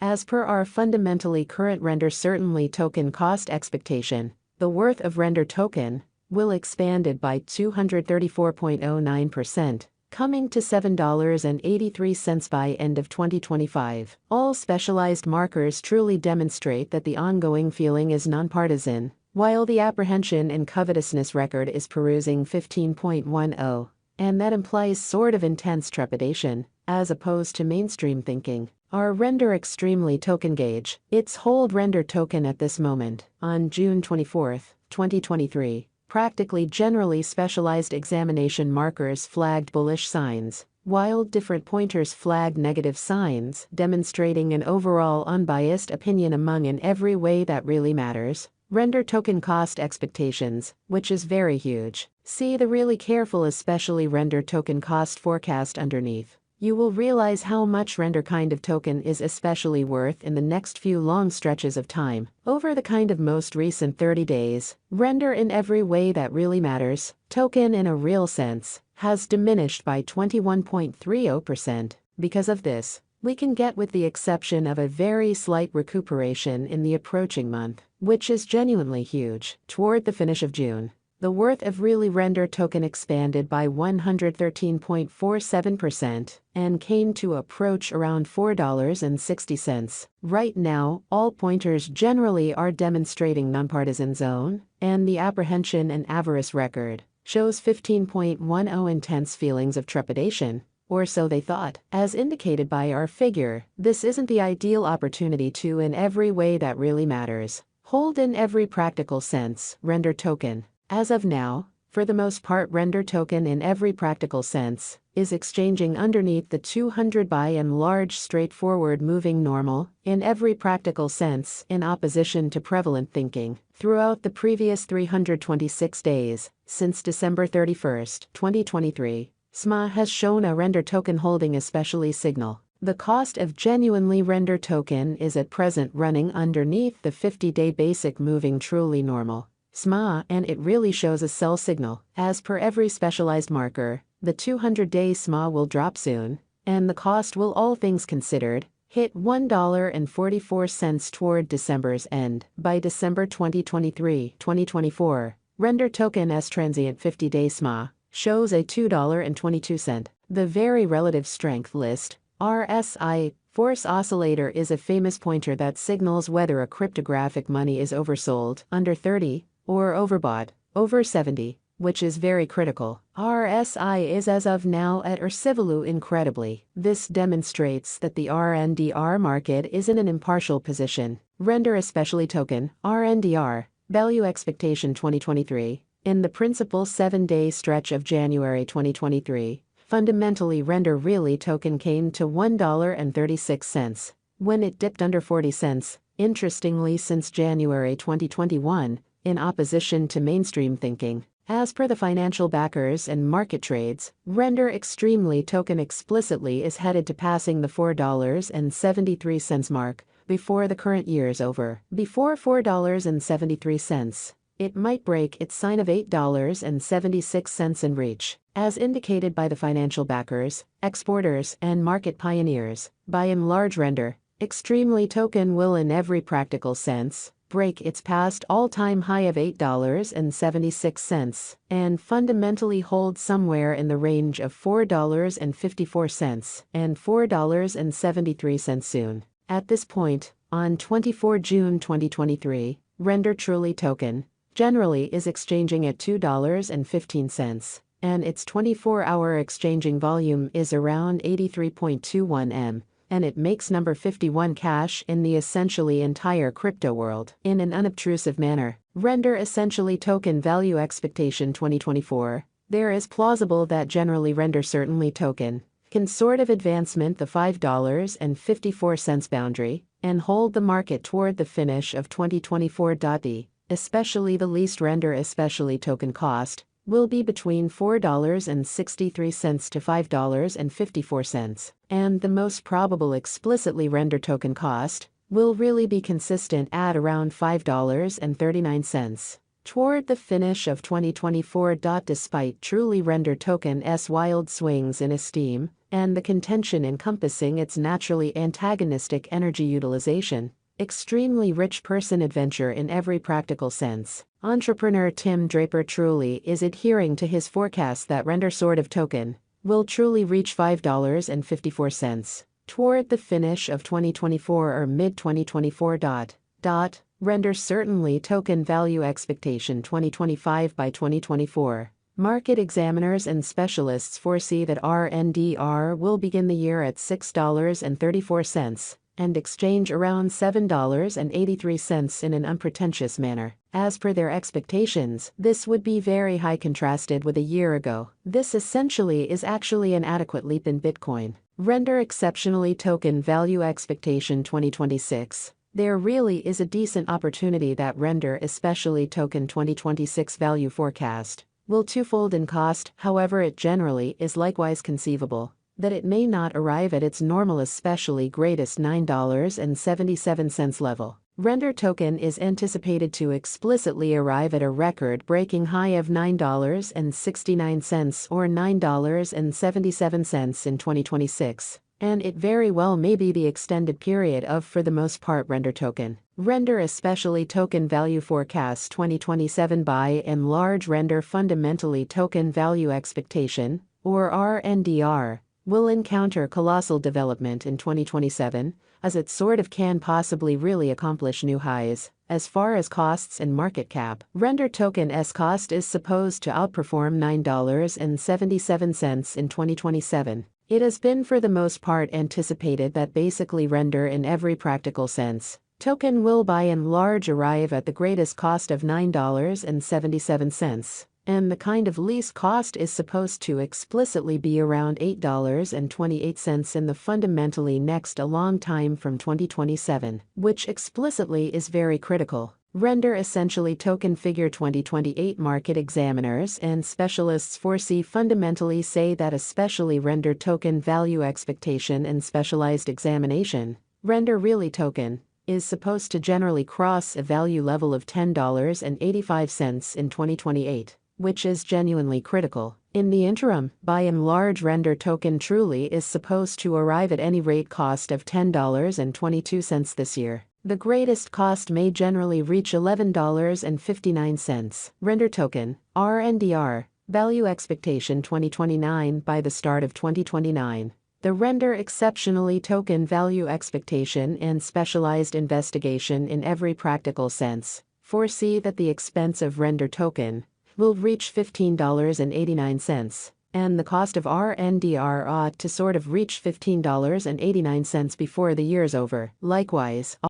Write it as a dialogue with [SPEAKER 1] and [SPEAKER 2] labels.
[SPEAKER 1] As per our fundamentally current render certainly token cost expectation, the worth of render token will expanded by 234.09%, coming to $7.83 by end of 2025. All specialized markers truly demonstrate that the ongoing feeling is nonpartisan, while the apprehension and covetousness record is perusing 15.10, and that implies sort of intense trepidation, as opposed to mainstream thinking. Our render extremely token gauge, its hold render token at this moment, on June 24, 2023, practically generally specialized examination markers flagged bullish signs, while different pointers flagged negative signs, demonstrating an overall unbiased opinion among in every way that really matters. Render token cost expectations, which is very huge. See the really careful especially render token cost forecast underneath. You will realize how much render kind of token is especially worth in the next few long stretches of time. Over the kind of most recent 30 days, render in every way that really matters, token in a real sense, has diminished by 21.30%. Because of this, we can get with the exception of a very slight recuperation in the approaching month, which is genuinely huge, toward the finish of June. The worth of really render token expanded by 113.47% and came to approach around $4.60. Right now, all pointers generally are demonstrating nonpartisan zone, and the apprehension and avarice record shows 15.10 intense feelings of trepidation, or so they thought. As indicated by our figure, this isn't the ideal opportunity to in every way that really matters. Hold in every practical sense, render token. As of now, for the most part render token in every practical sense is exchanging underneath the 200 by and large straightforward moving normal in every practical sense in opposition to prevalent thinking. Throughout the previous 326 days, since December 31, 2023, SMA has shown a render token holding especially signal. The cost of genuinely render token is at present running underneath the 50-day basic moving truly normal SMA, and it really shows a sell signal. As per every specialized marker, the 200-day SMA will drop soon, and the cost will, all things considered, hit $1.44 toward December's end. By December 2023-2024, render token as transient 50-day SMA shows a $2.22. The very relative strength list, RSI, force oscillator, is a famous pointer that signals whether a cryptographic money is oversold, under 30, or overbought, over 70, which is very critical. RSI is as of now at Ursivalu incredibly. This demonstrates that the RNDR market is in an impartial position. Render especially token, RNDR, value expectation 2023, in the principal 7-day stretch of January 2023, fundamentally render really token came to $1.36, when it dipped under 40 cents, interestingly since January 2021, in opposition to mainstream thinking. As per the financial backers and market trades, render extremely token explicitly is headed to passing the $4.73 mark before the current year is over. Before $4.73, it might break its sign of $8.76 in reach. As indicated by the financial backers, exporters, and market pioneers, by and large render extremely token will in every practical sense break its past all-time high of $8.76 and fundamentally hold somewhere in the range of $4.54 and $4.73 soon. At this point, on 24 June 2023, render truly token generally is exchanging at $2.15, and its 24-hour exchanging volume is around 83.21 M. And it makes number 51 cash in the essentially entire crypto world. In an unobtrusive manner, render essentially token value expectation 2024, there is plausible that generally render certainly token can sort of advancement the $5.54 boundary and hold the market toward the finish of 2024. Especially the least render especially token cost will be between $4.63 to $5.54, and the most probable explicitly render token cost will really be consistent at around $5.39. toward the finish of 2024. Despite truly Render token's wild swings in esteem, and the contention encompassing its naturally antagonistic energy utilization, extremely rich person adventure in every practical sense, entrepreneur Tim Draper truly is adhering to his forecast that Render sort of token will truly reach $5.54 toward the finish of 2024 or mid-2024. Render certainly token value expectation 2025 by 2024. Market examiners and specialists foresee that RNDR will begin the year at $6.34 and exchange around $7.83 in an unpretentious manner. As per their expectations, this would be very high contrasted with a year ago. This essentially is actually an adequate leap in Bitcoin. Render exceptionally token value expectation 2026. There really is a decent opportunity that Render especially token 2026 value forecast will twofold in cost. However, it generally is likewise conceivable that it may not arrive at its normal especially greatest $9.77 level. Render token is anticipated to explicitly arrive at a record-breaking high of $9.69 or $9.77 in 2026. And it very well may be the extended period of, for the most part, Render token. Render especially token value forecast 2027 by and large Render fundamentally token value expectation, or RNDR, will encounter colossal development in 2027, as it sort of can possibly really accomplish new highs. As far as costs and market cap, Render token's cost is supposed to outperform $9.77 in 2027. It has been for the most part anticipated that basically Render in every practical sense token will by and large arrive at the greatest cost of $9.77, and the kind of least cost is supposed to explicitly be around $8.28 in the fundamentally next a long time from 2027, which explicitly is very critical. Render essentially token figure 2028 market examiners and specialists foresee fundamentally say that especially Render token value expectation and specialized examination, Render really token, is supposed to generally cross a value level of $10.85 in 2028, which is genuinely critical. In the interim, by and large Render token truly is supposed to arrive at any rate cost of $10.22 this year. The greatest cost may generally reach $11.59. Render token, RNDR, value expectation 2029 by the start of 2029. The Render exceptionally token value expectation and specialized investigation in every practical sense foresee that the expense of Render token will reach $15.89, and the cost of RNDR ought to sort of reach $15.89 before the year's over. Likewise,